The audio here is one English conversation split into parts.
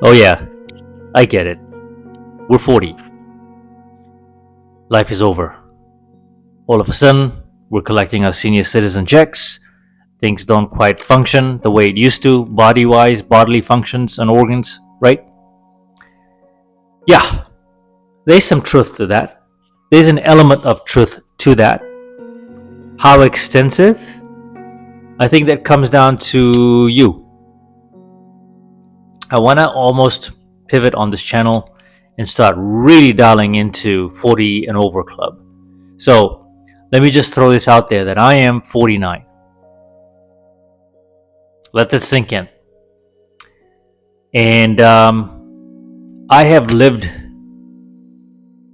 Oh, yeah, I get it. We're 40. Life is over. All of a sudden, we're collecting our senior citizen checks. Things don't quite function the way it used to, body wise, bodily functions and organs, right? Yeah, there's some truth to that. There's an element of truth to that. How extensive? I think that comes down to you. I want to almost pivot on this channel and start really dialing into 40 and over club. So let me just throw this out there that I am 49. Let that sink in. And I have lived,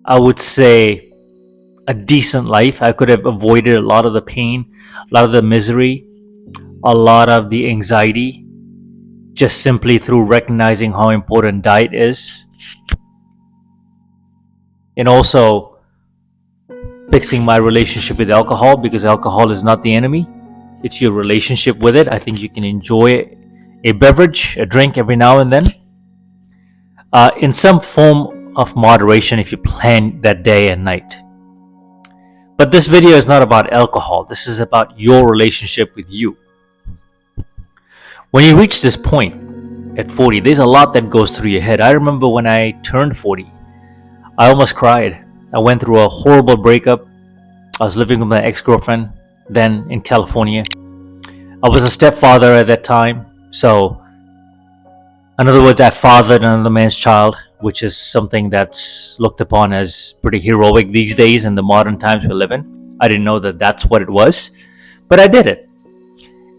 I would say, a decent life. I could have avoided a lot of the pain, a lot of the misery, a lot of the anxiety, just simply through recognizing how important diet is. And also fixing my relationship with alcohol, because alcohol is not the enemy. It's your relationship with it. I think you can enjoy a beverage, a drink every now and then, in some form of moderation if you plan that day and night. But this video is not about alcohol. This is about your relationship with you. When you reach this point at 40, there's a lot that goes through your head. I remember when I turned 40, I almost cried. I went through a horrible breakup. I was living with my ex-girlfriend then in California. I was a stepfather at that time. So, in other words, I fathered another man's child, which is something that's looked upon as pretty heroic these days in the modern times we live in. I didn't know that that's what it was, but I did it.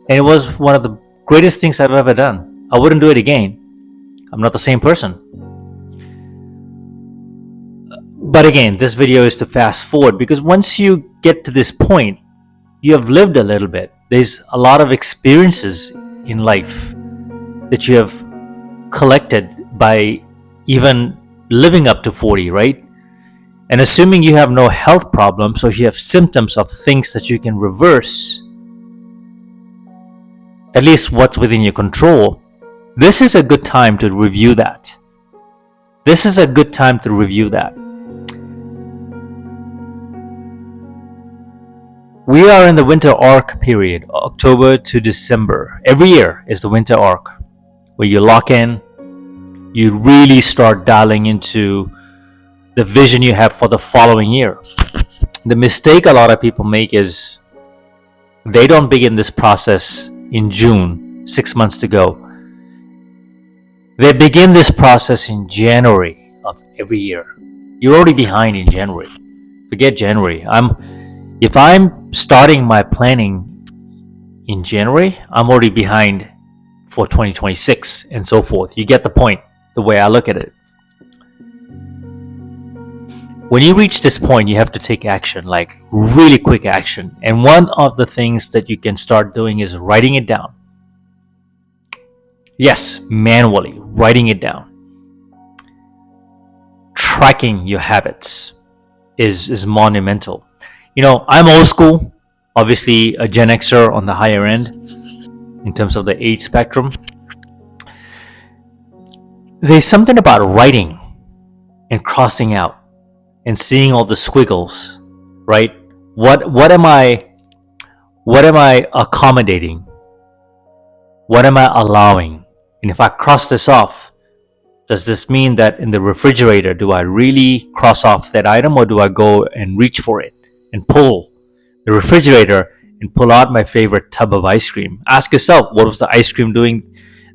And it was one of the greatest things I've ever done. I wouldn't do it again. I'm not the same person. But again, this video is to fast forward, because once you get to this point, you have lived a little bit. There's a lot of experiences in life that you have collected by even living up to 40, right? And assuming you have no health problems, or you have symptoms of things that you can reverse, at least what's within your control, this is a good time to review that. This is a good time to review that. We are in the winter arc period, October to December. Every year is the winter arc, where you lock in, you really start dialing into the vision you have for the following year. The mistake a lot of people make is they don't begin this process in June, 6 months to go. They begin this process in January of every year. You're already behind in January. Forget January. If I'm starting my planning in January, I'm already behind for 2026 and so forth. You get the point, the way I look at it. When you reach this point, you have to take action, like really quick action. And one of the things that you can start doing is writing it down. Yes, manually, writing it down. Tracking your habits is monumental. You know, I'm old school, obviously a Gen Xer on the higher end in terms of the age spectrum. There's something about writing and crossing out and seeing all the squiggles, right? What am I accommodating? What am I allowing? And if I cross this off, does this mean that in the refrigerator, do I really cross off that item, or do I go and reach for it and pull the refrigerator and pull out my favorite tub of ice cream? Ask yourself, what was the ice cream doing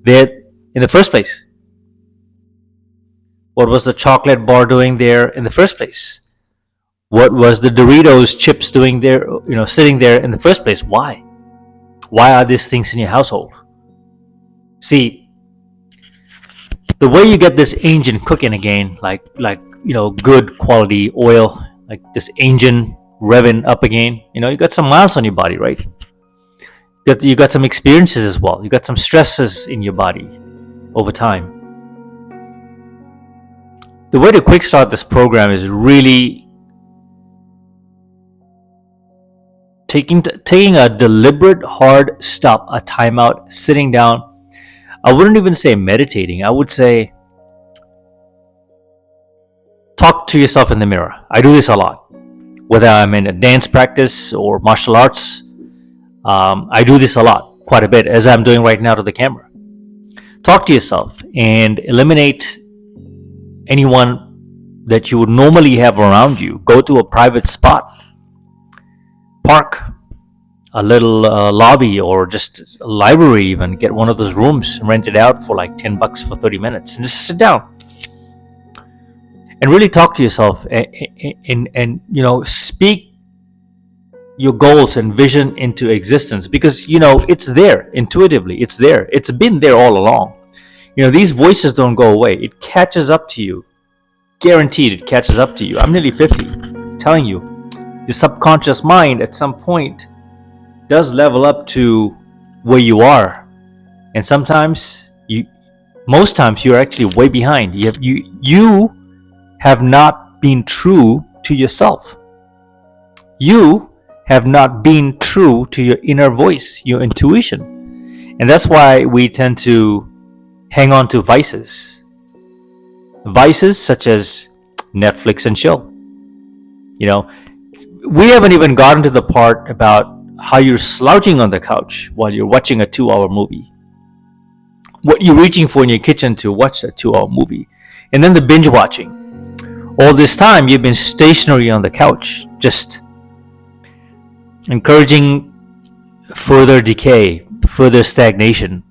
there in the first place? What was the chocolate bar doing there in the first place? What was the Doritos chips doing there, sitting there in the first place? Why? Why are these things in your household? See, the way you get this engine cooking again, like good quality oil, like this engine revving up again, you got some miles on your body, right? You got some experiences as well. You got some stresses in your body over time. The way to quick start this program is really taking a deliberate hard stop, a timeout, sitting down. I wouldn't even say meditating. I would say to yourself in the mirror. I do this a lot. Whether I'm in a dance practice or martial arts, I do this a lot, quite a bit, as I'm doing right now to the camera. Talk to yourself and eliminate anyone that you would normally have around you. Go to a private spot, park, a little lobby, or just a library, even get one of those rooms, rent it out for like $10 for 30 minutes, and just sit down and really talk to yourself and speak your goals and vision into existence, because it's there intuitively. It's there. It's been there all along. These voices don't go away. It catches up to you. Guaranteed, it catches up to you. I'm nearly 50. I'm telling you, your subconscious mind at some point does level up to where you are, and most times you're actually way behind. You have not been true to yourself. You have not been true to your inner voice, your intuition. And that's why we tend to hang on to vices. Vices such as Netflix and chill. We haven't even gotten to the part about how you're slouching on the couch while you're watching a 2-hour movie. What you're reaching for in your kitchen to watch that 2-hour movie. And then the binge watching. All this time you've been stationary on the couch, just encouraging further decay, further stagnation,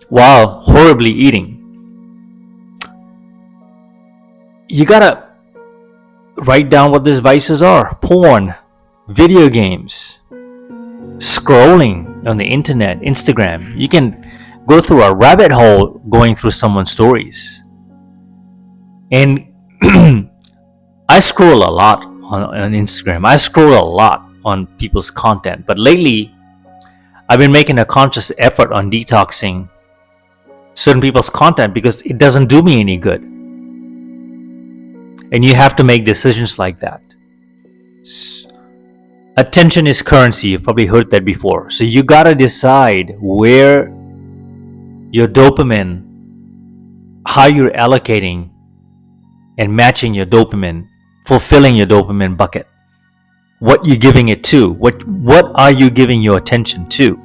while horribly eating. You gotta write down what these vices are. Porn, video games, scrolling on the internet, Instagram. You can go through a rabbit hole going through someone's stories. And I scroll a lot on Instagram. I scroll a lot on people's content. But lately, I've been making a conscious effort on detoxing certain people's content because it doesn't do me any good. And you have to make decisions like that. Attention is currency. You've probably heard that before. So you gotta decide where your dopamine, how you're allocating and matching your dopamine, fulfilling your dopamine bucket. What you're giving it to. What are you giving your attention to?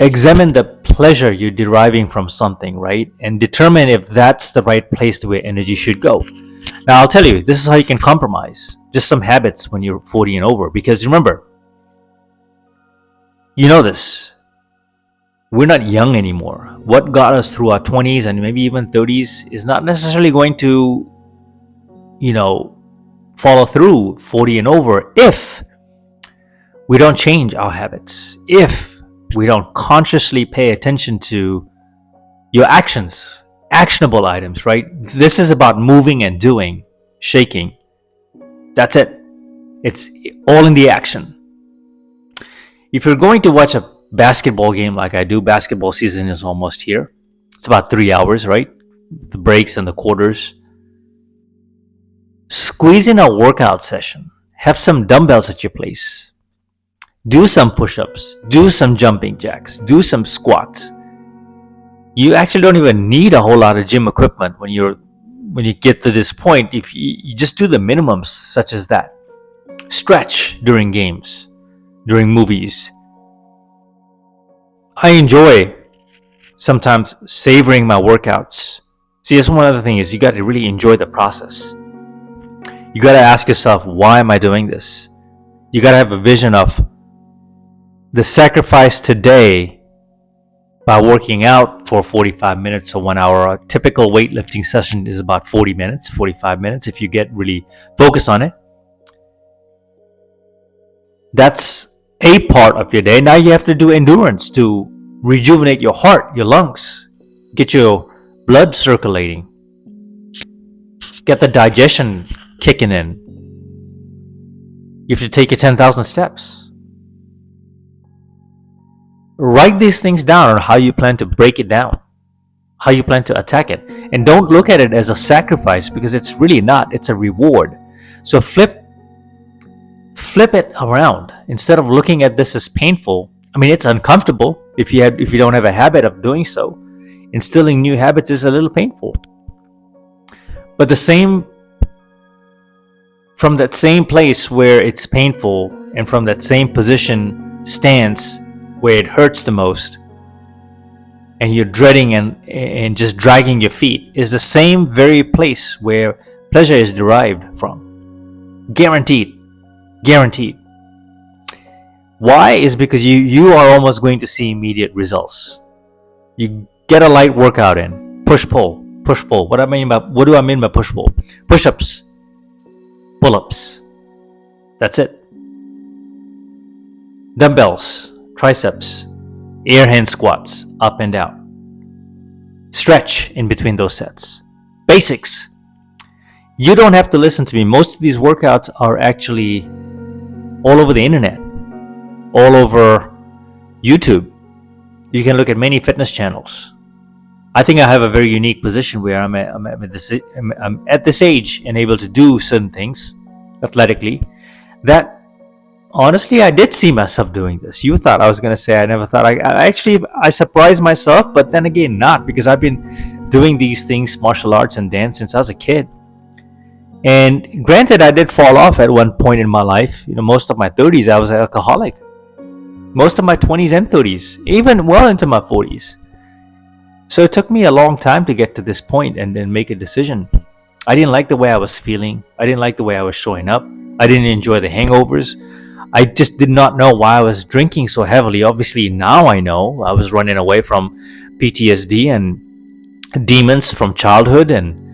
Examine the pleasure you're deriving from something, right? And determine if that's the right place where energy should go. Now, I'll tell you, this is how you can compromise. Just some habits when you're 40 and over. Because remember, you know this. We're not young anymore. What got us through our 20s and maybe even 30s is not necessarily going to, follow through 40 and over if we don't change our habits. If we don't consciously pay attention to your actions, actionable items, right? This is about moving and doing, shaking. That's it. It's all in the action. If you're going to watch a basketball game like I do, basketball season is almost here. It's about 3 hours, right? The breaks and the quarters. Squeeze in a workout session. Have some dumbbells at your place. Do some push-ups. Do some jumping jacks. Do some squats. You actually don't even need a whole lot of gym equipment when you get to this point. If you just do the minimums such as that. Stretch during games, during movies. I enjoy sometimes savoring my workouts. See, that's one other thing is you got to really enjoy the process. You got to ask yourself, why am I doing this? You got to have a vision of the sacrifice today by working out for 45 minutes or 1 hour. A typical weightlifting session is about 40 minutes, 45 minutes if you get really focused on it. That's a part of your day. Now you have to do endurance to rejuvenate your heart, your lungs, get your blood circulating, get the digestion kicking in. You have to take your 10,000 steps. Write these things down on how you plan to break it down, how you plan to attack it. And don't look at it as a sacrifice because it's really not. It's a reward. So flip it around. Instead of looking at this as painful, I mean, it's uncomfortable if you don't have a habit of doing so. Instilling new habits is a little painful. But the same, from that same place where it's painful, and from that same position, stance where it hurts the most, and you're dreading and just dragging your feet, is the same very place where pleasure is derived from. Guaranteed. Guaranteed. Why? Is because you are almost going to see immediate results. You get a light workout in. Push pull. Push pull. What do I mean by push pull? Push-ups. Pull-ups. That's it. Dumbbells. Triceps. Air hand squats. Up and down. Stretch in between those sets. Basics. You don't have to listen to me. Most of these workouts are actually all over the internet, all over YouTube. You can look at many fitness channels. I think I have a very unique position where I'm at this age and able to do certain things athletically that honestly I did see myself doing this. You thought I was going to say I never thought. I surprised myself, but then again not, because I've been doing these things, martial arts and dance, since I was a kid. And granted, I did fall off at one point in my life. Most of my 30s I was an alcoholic. Most of my 20s and 30s, even well into my 40s. So it took me a long time to get to this point and then make a decision. I didn't like the way I was feeling. I didn't like the way I was showing up. I didn't enjoy the hangovers. I just did not know why I was drinking so heavily. Obviously, now I know. I was running away from PTSD and demons from childhood. And,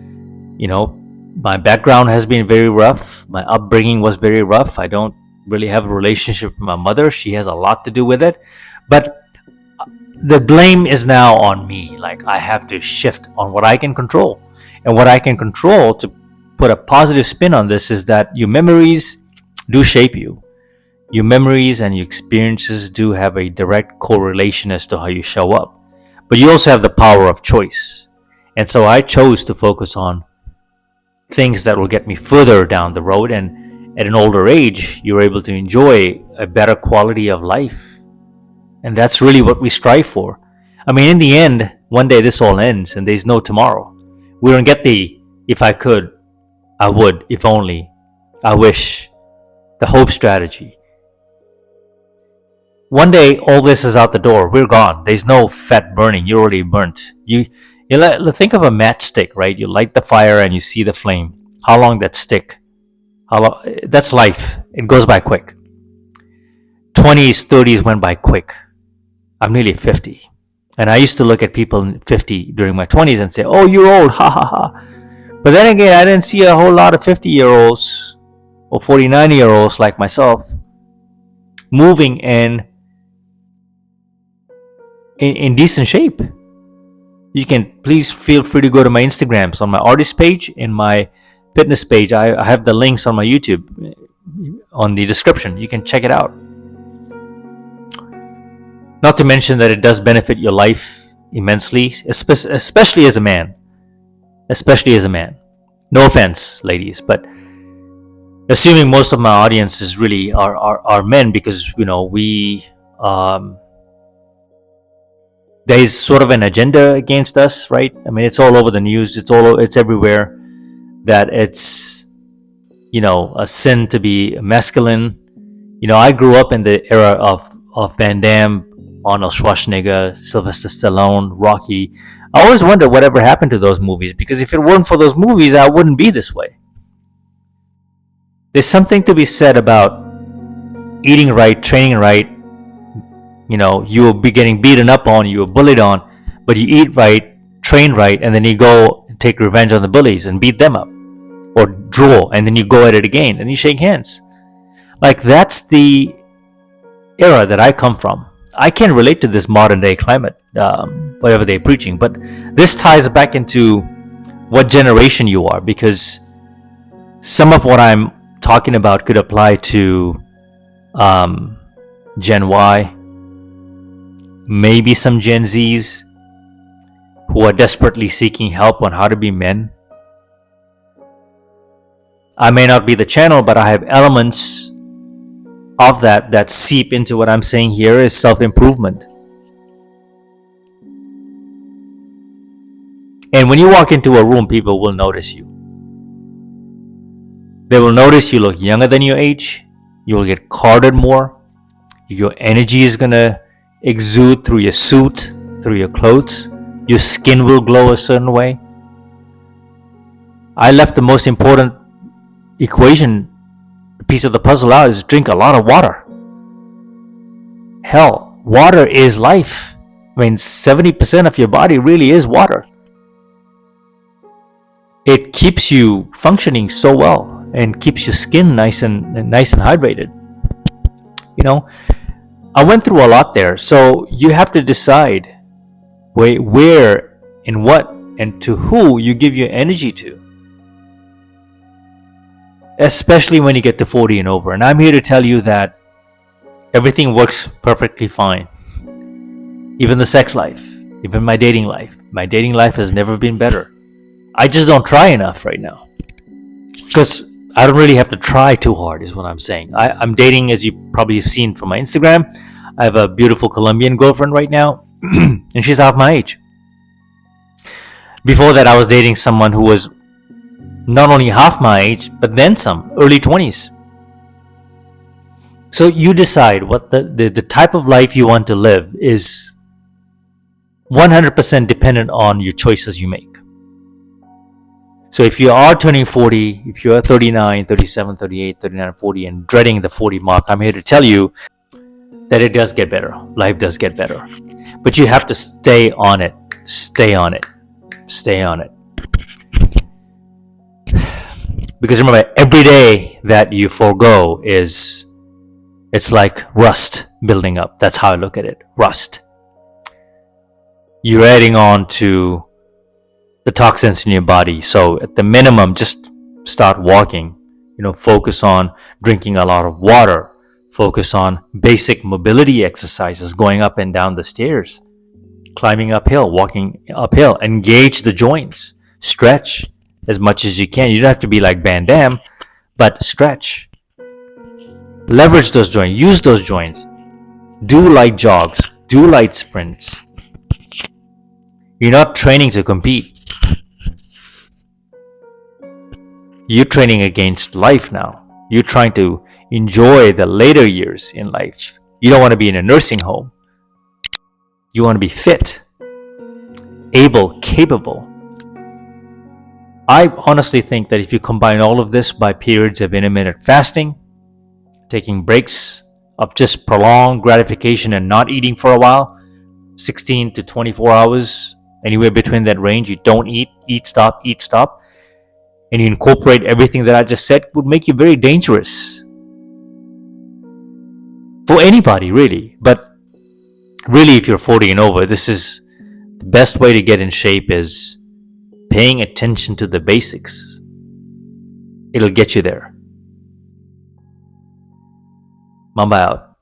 my background has been very rough. My upbringing was very rough. I don't really have a relationship with my mother. She has a lot to do with it. But the blame is now on me. Like, I have to shift on what I can control. And what I can control, to put a positive spin on this, is that your memories do shape you. Your memories and your experiences do have a direct correlation as to how you show up. But you also have the power of choice. And so I chose to focus on things that will get me further down the road. And at an older age, you're able to enjoy a better quality of life. And that's really what we strive for. I mean, in the end, one day this all ends and there's no tomorrow. We don't get the if I could, I would, if only, I wish, the hope strategy. One day, all this is out the door. We're gone. There's no fat burning. You're already burnt. You think of a matchstick, right? You light the fire and you see the flame. How long that stick? That's life. It goes by quick. 20s, 30s went by quick. I'm nearly 50. And I used to look at people 50 during my 20s and say, oh, you're old, ha ha ha. But then again, I didn't see a whole lot of 50-year-olds or 49-year-olds like myself moving in decent shape. You can please feel free to go to my Instagrams, on my artist page, in my fitness page. I have the links on my YouTube on the description. You can check it out. Not to mention that it does benefit your life immensely, especially as a man. Especially as a man. No offense, ladies, but assuming most of my audience is really are men, because we there is sort of an agenda against us, right? I mean, it's all over the news. It's everywhere that it's a sin to be masculine. I grew up in the era of Van Damme, Arnold Schwarzenegger, Sylvester Stallone, Rocky. I always wonder whatever happened to those movies, because if it weren't for those movies, I wouldn't be this way. There's something to be said about eating right, training right. You will be getting beaten up on, you were bullied on, but you eat right, train right, and then you go take revenge on the bullies and beat them up. Or draw, and then you go at it again, and you shake hands. Like, that's the era that I come from. I can't relate to this modern day climate, whatever they're preaching, but this ties back into what generation you are, because some of what I'm talking about could apply to Gen Y, maybe some Gen Zs who are desperately seeking help on how to be men. I may not be the channel, but I have elements of that seep into what I'm saying here is self-improvement. And when you walk into a room, people will notice you. They will notice you look younger than your age. You will get carded more. Your energy is going to exude through your suit, through your clothes. Your skin will glow a certain way. I left the most important equation piece of the puzzle out is drink a lot of water. Hell, water is life. I mean, 70% of your body really is water. It keeps you functioning so well and keeps your skin nice and hydrated. I went through a lot there, so you have to decide where and what and to who you give your energy to, especially when you get to 40 and over. And I'm here to tell you that everything works perfectly fine. Even the sex life, even my dating life. My dating life has never been better. I just don't try enough right now, because I don't really have to try too hard, is what I'm saying. I'm dating, as you probably have seen from my Instagram. I have a beautiful Colombian girlfriend right now, and she's half my age. Before that, I was dating someone who was not only half my age, but then some, early 20s. So you decide what the type of life you want to live is 100% dependent on your choices you make. So if you are turning 40, if you're 39, 37, 38, 39, 40, and dreading the 40 mark, I'm here to tell you that it does get better. Life does get better. But you have to stay on it. Stay on it. Stay on it. Because remember, every day that you forego it's like rust building up. That's how I look at it. Rust. You're adding on to the toxins in your body. So at the minimum, just start walking. Focus on drinking a lot of water. Focus on basic mobility exercises, going up and down the stairs, climbing uphill, walking uphill. Engage the joints. Stretch as much as you can. You don't have to be like Van Damme, but stretch. Leverage those joints. Use those joints. Do light jogs. Do light sprints. You're not training to compete. You're training against life now. You're trying to enjoy the later years in life. You don't want to be in a nursing home. You want to be fit, able, capable. I honestly think that if you combine all of this by periods of intermittent fasting, taking breaks of just prolonged gratification and not eating for a while, 16 to 24 hours, anywhere between that range, you don't eat, stop, and you incorporate everything that I just said, would make you very dangerous for anybody, really. But really, if you're 40 and over, this is the best way to get in shape is paying attention to the basics. It'll get you there. Mamba out.